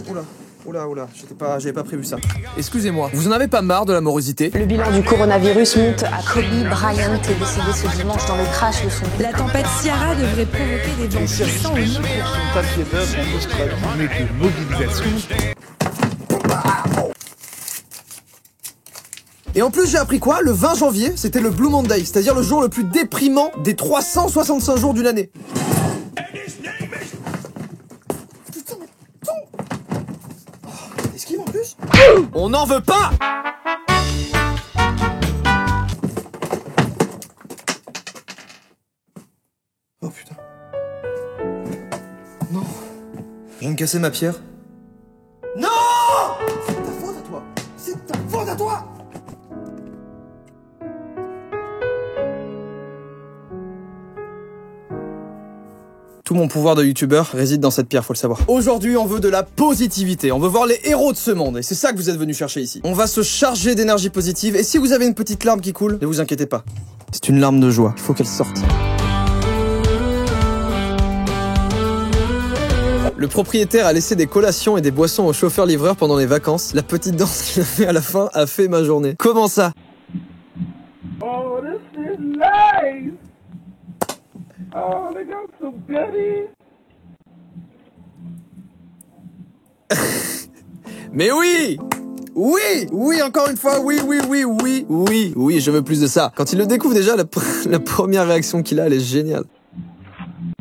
Oula, j'avais pas prévu ça. Excusez-moi, vous en avez pas marre de la morosité? Le bilan du coronavirus monte à Kobe Bryant est décédé ce dimanche dans le crash de son... La tempête Ciara devrait provoquer des vents puissants au niveau. en Australie, mais de mobilisation. Et en plus j'ai appris quoi? Le 20 janvier, c'était le Blue Monday, c'est-à-dire le jour le plus déprimant des 365 jours d'une année. Esquive en plus? On n'en veut pas! Oh putain. Non. Je viens de casser ma pierre. Non! C'est ta faute à toi! C'est ta faute à toi! Tout mon pouvoir de youtubeur réside dans cette pierre, faut le savoir. Aujourd'hui, on veut de la positivité, on veut voir les héros de ce monde, et c'est ça que vous êtes venus chercher ici. On va se charger d'énergie positive, et si vous avez une petite larme qui coule, ne vous inquiétez pas. C'est une larme de joie, il faut qu'elle sorte. Le propriétaire a laissé des collations et des boissons au chauffeur-livreur pendant les vacances. La petite danse qu'il a fait à la fin a fait ma journée. Comment ça? Oh, this is nice! Oh, they got some goodies! Mais oui! Oui, encore une fois, oui, je veux plus de ça. Quand il le découvre déjà, la première réaction qu'il a, elle est géniale.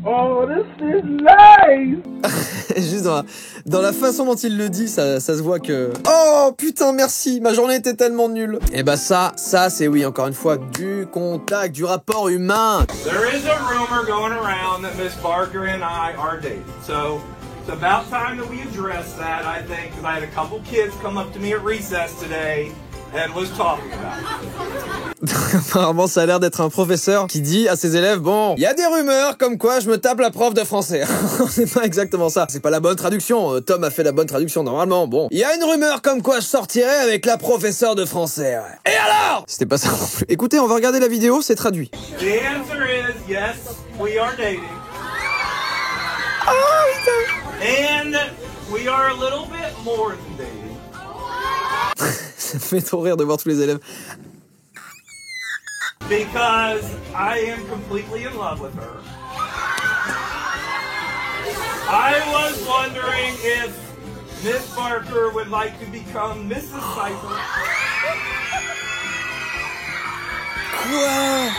Oh, this is nice! Juste dans la façon dont il le dit, ça se voit que... Oh, putain, merci, ma journée était tellement nulle. Et bah ça c'est oui, encore une fois, du contact, du rapport humain. There is a rumor going around that Miss Barker and I are dating, so... It's about time that we address that, I think, because I had a couple kids come up to me at recess today and was talking about it. Apparemment, ça a l'air d'être un professeur qui dit à ses élèves, bon, il y a des rumeurs comme quoi je me tape la prof de français. C'est pas exactement ça. C'est pas la bonne traduction. Tom a fait la bonne traduction normalement. Bon, il y a une rumeur comme quoi je sortirais avec la professeure de français. Ouais. Et alors? C'était pas ça non plus. Écoutez, on va regarder la vidéo, c'est traduit. The answer is yes, we are dating. Oh, putain. And we are a little bit more than dating. Ça me fait trop rire de voir tous les élèves. Because I am completely in love with her. I was wondering if Miss Barker would like to become Mrs. Cypher. Quoi?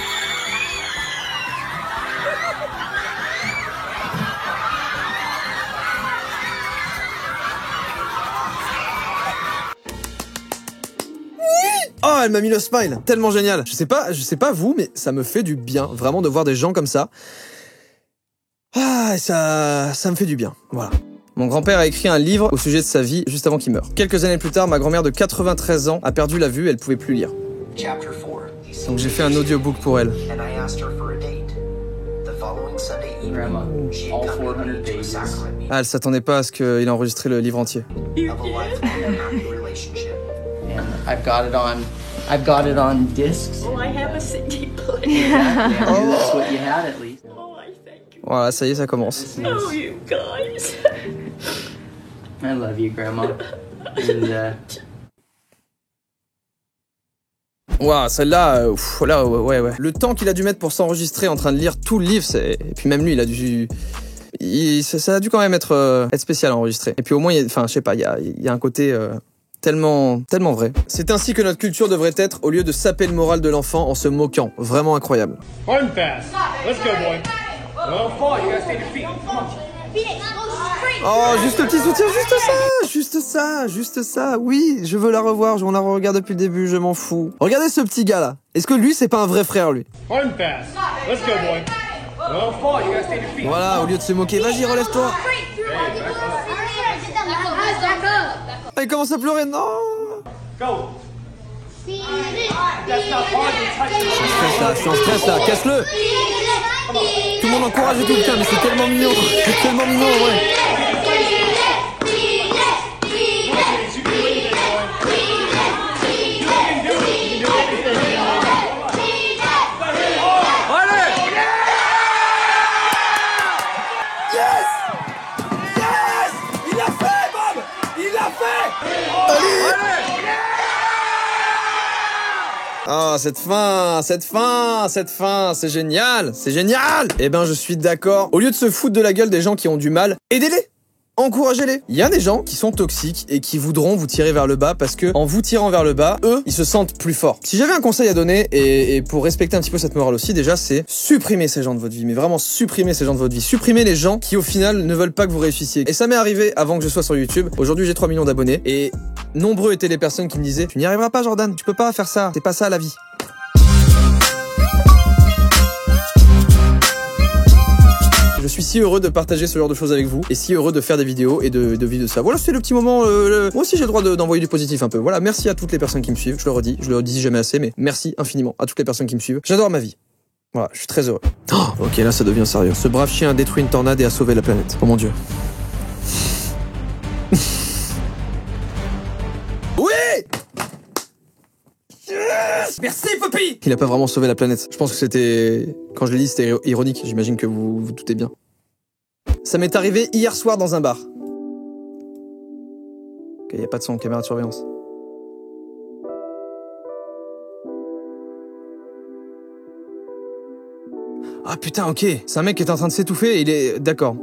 Oh, elle m'a mis le smile, tellement génial. Je sais pas vous, mais ça me fait du bien, vraiment, de voir des gens comme ça. Ah, ça me fait du bien, voilà. Mon grand-père a écrit un livre au sujet de sa vie juste avant qu'il meure. Quelques années plus tard, ma grand-mère de 93 ans a perdu la vue, elle pouvait plus lire. Donc j'ai fait un audiobook pour elle. Ah, elle s'attendait pas à ce qu'il ait enregistré le livre entier. I've got it on discs. Oh, I have a CD player. Yeah, that's what you had at least. Oh, I thank you. Voilà, ça y est, ça commence. Oh, you guys. I love you, Grandma. And, Waouh, celle-là, là, ouais. Le temps qu'il a dû mettre pour s'enregistrer en train de lire tout le livre, et puis même lui, il a dû... Ça a dû quand même être spécial à enregistrer. Et puis au moins, enfin, je sais pas, il y a un côté... tellement vrai. C'est ainsi que notre culture devrait être, au lieu de saper le moral de l'enfant en se moquant. Vraiment incroyable. Run fast. Let's go, boy. Well, fall, you gotta stay your feet. Come on. Oh, juste le petit soutien, juste ça. Oui, je veux la revoir, on la regarde depuis le début, je m'en fous. Regardez ce petit gars là. Est-ce que lui, c'est pas un vrai frère, lui? Run fast. Let's go, boy. Well, fall, you gotta stay your feet. Voilà, au lieu de se moquer, vas-y, relève-toi. Ah, il commence à pleurer, non. Go! Je suis en stress là, casse-le. Tout le monde encourage et tout, putain, mais c'est tellement mignon, ouais. Ah, cette fin, c'est génial, c'est génial. Eh ben, je suis d'accord. Au lieu de se foutre de la gueule des gens qui ont du mal, aidez-les. Encouragez-les. Il y a des gens qui sont toxiques et qui voudront vous tirer vers le bas parce que en vous tirant vers le bas, eux, ils se sentent plus forts. Si j'avais un conseil à donner et pour respecter un petit peu cette morale aussi, déjà, c'est supprimer ces gens de votre vie, mais vraiment supprimer ces gens de votre vie. Supprimer les gens qui au final ne veulent pas que vous réussissiez. Et ça m'est arrivé avant que je sois sur YouTube. Aujourd'hui, j'ai 3 millions d'abonnés et nombreux étaient les personnes qui me disaient "Tu n'y arriveras pas, Jordan. Tu peux pas faire ça. C'est pas ça la vie." Je suis si heureux de partager ce genre de choses avec vous et si heureux de faire des vidéos et de vivre de ça. Voilà, c'est le petit moment. Moi aussi, j'ai le droit d'envoyer du positif un peu. Voilà, merci à toutes les personnes qui me suivent. Je le redis jamais assez, mais merci infiniment à toutes les personnes qui me suivent. J'adore ma vie. Voilà, je suis très heureux. Oh, ok, là, ça devient sérieux. Ce brave chien a détruit une tornade et a sauvé la planète. Oh mon Dieu. Oui! Yes! Merci, Poppy! Il a pas vraiment sauvé la planète. Je pense que c'était... Quand je l'ai dit, c'était ironique. J'imagine que vous vous doutez bien. Ça m'est arrivé hier soir dans un bar. Ok, y a pas de son, caméra de surveillance. Ah putain, ok. C'est un mec qui est en train de s'étouffer et il est... D'accord.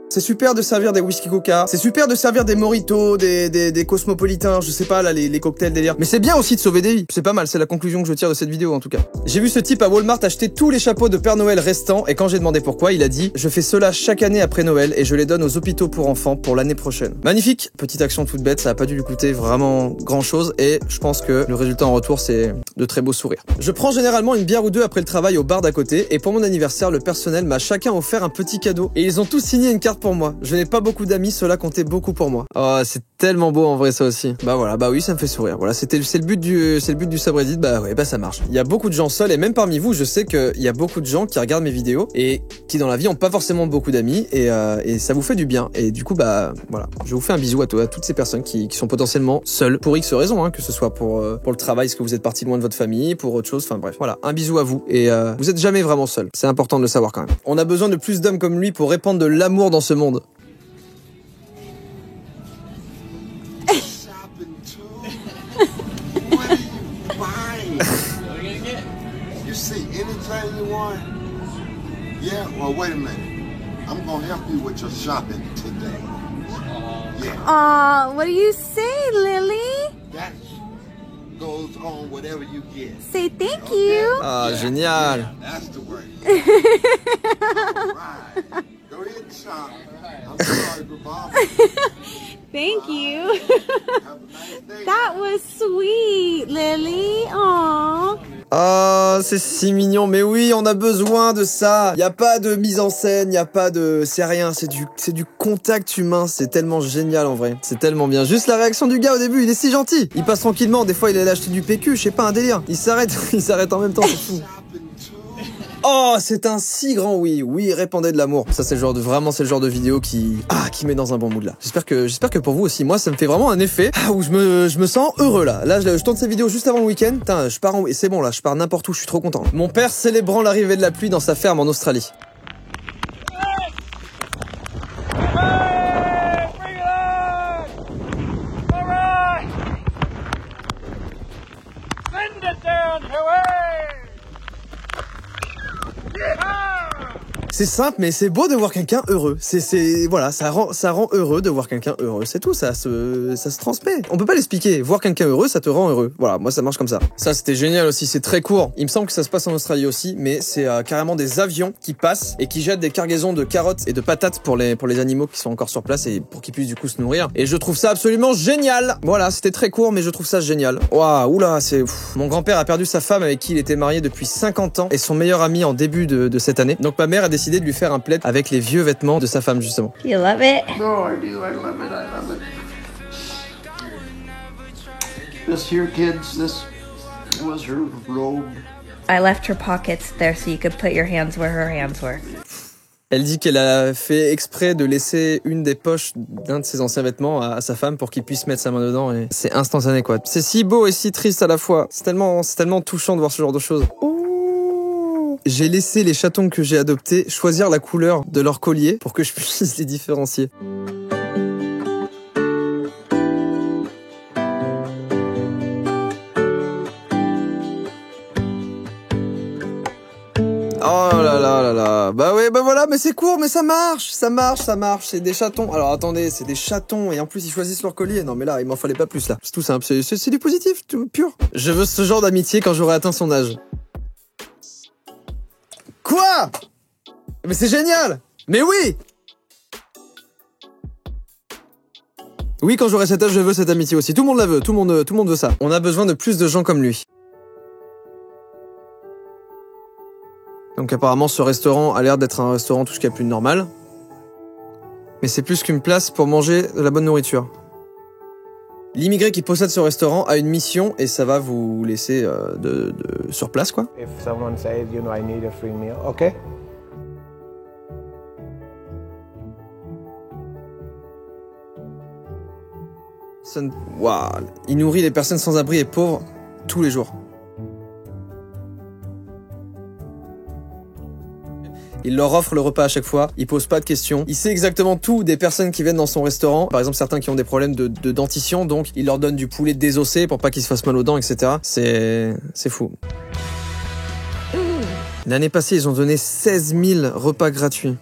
C'est super de servir des whisky coca, c'est super de servir des mojitos, des cosmopolitains, je sais pas là, les cocktails délire. Mais c'est bien aussi de sauver des vies. C'est pas mal, c'est la conclusion que je tire de cette vidéo en tout cas. J'ai vu ce type à Walmart acheter tous les chapeaux de Père Noël restants et quand j'ai demandé pourquoi, il a dit « Je fais cela chaque année après Noël et je les donne aux hôpitaux pour enfants pour l'année prochaine. » Magnifique, petite action toute bête, ça a pas dû lui coûter vraiment grand chose et je pense que le résultat en retour c'est de très beaux sourires. Je prends généralement une bière ou deux après le travail au bar d'à côté et pour mon anniversaire, le personnel m'a chacun offert un petit cadeau et ils ont tous signé une carte pour moi. Je n'ai pas beaucoup d'amis, cela comptait beaucoup pour moi. Oh, c'est tellement beau en vrai ça aussi. Bah voilà, bah oui, ça me fait sourire. Voilà, c'est le but du subreddit. Bah ouais, bah ça marche. Il y a beaucoup de gens seuls et même parmi vous, je sais qu'il y a beaucoup de gens qui regardent mes vidéos et qui dans la vie ont pas forcément beaucoup d'amis et ça vous fait du bien. Et du coup, bah voilà, je vous fais un bisou à toutes ces personnes qui sont potentiellement seules pour X raisons, hein, que ce soit pour le travail, parce que vous êtes parti loin de votre famille, pour autre chose. Enfin bref, voilà, un bisou à vous et vous êtes jamais vraiment seul. C'est important de le savoir quand même. On a besoin de plus d'hommes comme lui pour répandre de l'amour dans ce monde. You see anything you want? Yeah? Well, wait a minute. I'm gonna help you with your shopping today. Yeah. Aw, what do you say, Lily? That goes on whatever you get. Say thank you. Ah, génial. That's the way. All right. Go ahead and shop. I'm sorry, Bob. Thank you. Have a nice day. That was sweet, Lily. Aw. Oh, c'est si mignon, mais oui, on a besoin de ça. Y a pas de mise en scène, y a pas de... C'est rien, c'est du contact humain, c'est tellement génial en vrai. C'est tellement bien. Juste la réaction du gars au début, il est si gentil. Il passe tranquillement, des fois il allait acheter du PQ, je sais pas, un délire. Il s'arrête en même temps, c'est fou. Oh, c'est un si grand oui. Oui, répandez de l'amour. Ça, c'est le genre de vidéo qui met dans un bon mood là. J'espère que pour vous aussi. Moi, ça me fait vraiment un effet où je me sens heureux là. Là, je tourne cette vidéo juste avant le week-end. Putain, je pars et c'est bon là. Je pars n'importe où. Je suis trop content. Mon père célébrant l'arrivée de la pluie dans sa ferme en Australie. C'est simple, mais c'est beau de voir quelqu'un heureux. Voilà, ça rend heureux de voir quelqu'un heureux. C'est tout, ça se transmet. On peut pas l'expliquer. Voir quelqu'un heureux, ça te rend heureux. Voilà, moi ça marche comme ça. Ça, c'était génial aussi. C'est très court. Il me semble que ça se passe en Australie aussi, mais c'est carrément des avions qui passent et qui jettent des cargaisons de carottes et de patates pour les animaux qui sont encore sur place et pour qu'ils puissent du coup se nourrir. Et je trouve ça absolument génial. Voilà, c'était très court, mais je trouve ça génial. Waouh, oula, c'est... Mon grand-père a perdu sa femme avec qui il était marié depuis 50 ans et son meilleur ami en début de cette année. Donc ma mère a décidé de lui faire un plaid avec les vieux vêtements de sa femme justement. You love it? No, I do. I love it. I love it. This here, kids, this was her robe. I left her pockets there so you could put your hands where her hands were. Elle dit qu'elle a fait exprès de laisser une des poches d'un de ses anciens vêtements à sa femme pour qu'il puisse mettre sa main dedans et c'est instantané quoi. C'est si beau et si triste à la fois. C'est tellement touchant de voir ce genre de choses. j'ai laissé les chatons que j'ai adoptés choisir la couleur de leur collier pour que je puisse les différencier. Oh là là là là. Bah ouais, bah voilà, mais c'est court, mais ça marche, c'est des chatons. Alors attendez, c'est des chatons et en plus ils choisissent leur collier. Non mais là, il m'en fallait pas plus là. C'est tout simple, c'est du positif, tout pur. Je veux ce genre d'amitié quand j'aurai atteint son âge. Quoi? Mais c'est génial! Mais oui! Oui, quand j'aurai cet âge, je veux cette amitié aussi. Tout le monde la veut, tout le monde veut ça. On a besoin de plus de gens comme lui. Donc apparemment ce restaurant a l'air d'être un restaurant tout ce qu'il y a plus de normal. Mais c'est plus qu'une place pour manger de la bonne nourriture. L'immigré qui possède ce restaurant a une mission et ça va vous laisser sur place quoi. If someone says, you know, I need a free meal, okay? Waouh, il nourrit les personnes sans abri et pauvres tous les jours. Il leur offre le repas à chaque fois, il pose pas de questions. Il sait exactement tout des personnes qui viennent dans son restaurant. Par exemple, certains qui ont des problèmes de dentition, donc il leur donne du poulet désossé pour pas qu'ils se fassent mal aux dents, etc. C'est fou. L'année passée, ils ont donné 16 000 repas gratuits.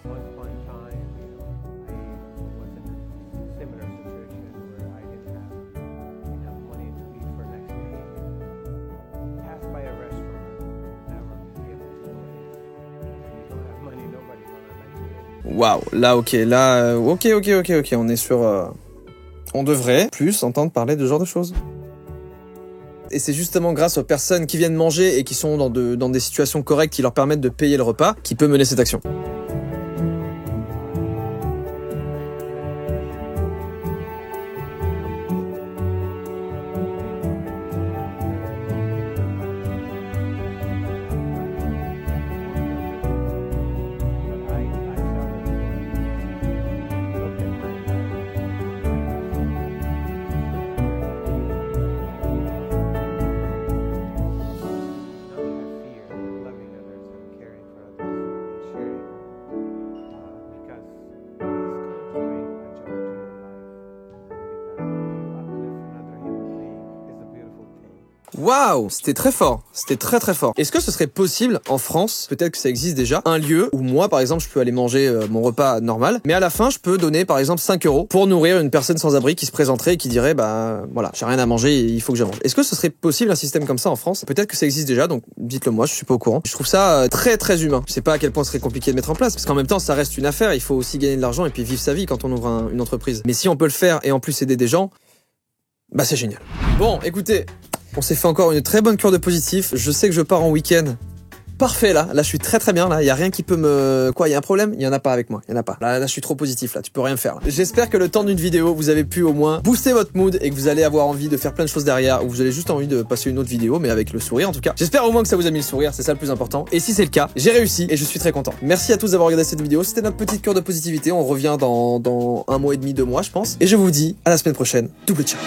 Waouh, là ok, ok, on est sur... On devrait plus entendre parler de ce genre de choses. Et c'est justement grâce aux personnes qui viennent manger et qui sont dans des situations correctes qui leur permettent de payer le repas qui peut mener cette action. Waouh, c'était très fort, c'était très fort. Est-ce que ce serait possible en France, peut-être que ça existe déjà, un lieu où moi par exemple je peux aller manger mon repas normal, mais à la fin je peux donner par exemple 5 € pour nourrir une personne sans abri qui se présenterait et qui dirait bah voilà, j'ai rien à manger et il faut que je mange. Est-ce que ce serait possible un système comme ça en France? Peut-être que ça existe déjà, donc dites-le moi, je suis pas au courant. Je trouve ça très humain. Je sais pas à quel point ce serait compliqué de mettre en place, parce qu'en même temps ça reste une affaire, il faut aussi gagner de l'argent et puis vivre sa vie quand on ouvre une entreprise. Mais si on peut le faire et en plus aider des gens, bah c'est génial. Bon, écoutez, on s'est fait encore une très bonne cure de positif. Je sais que je pars en week-end. Parfait là, je suis très bien là, il y a rien qui peut me... Quoi, il y a un problème? Il y en a pas avec moi, il y en a pas. Là je suis trop positif là, tu peux rien faire là. J'espère que le temps d'une vidéo, vous avez pu au moins booster votre mood et que vous allez avoir envie de faire plein de choses derrière ou vous avez juste envie de passer une autre vidéo mais avec le sourire en tout cas. J'espère au moins que ça vous a mis le sourire, c'est ça le plus important. Et si c'est le cas, j'ai réussi et je suis très content. Merci à tous d'avoir regardé cette vidéo, c'était notre petite cure de positivité, on revient dans 1 mois et demi, 2 mois je pense. Et je vous dis à la semaine prochaine, double ciao.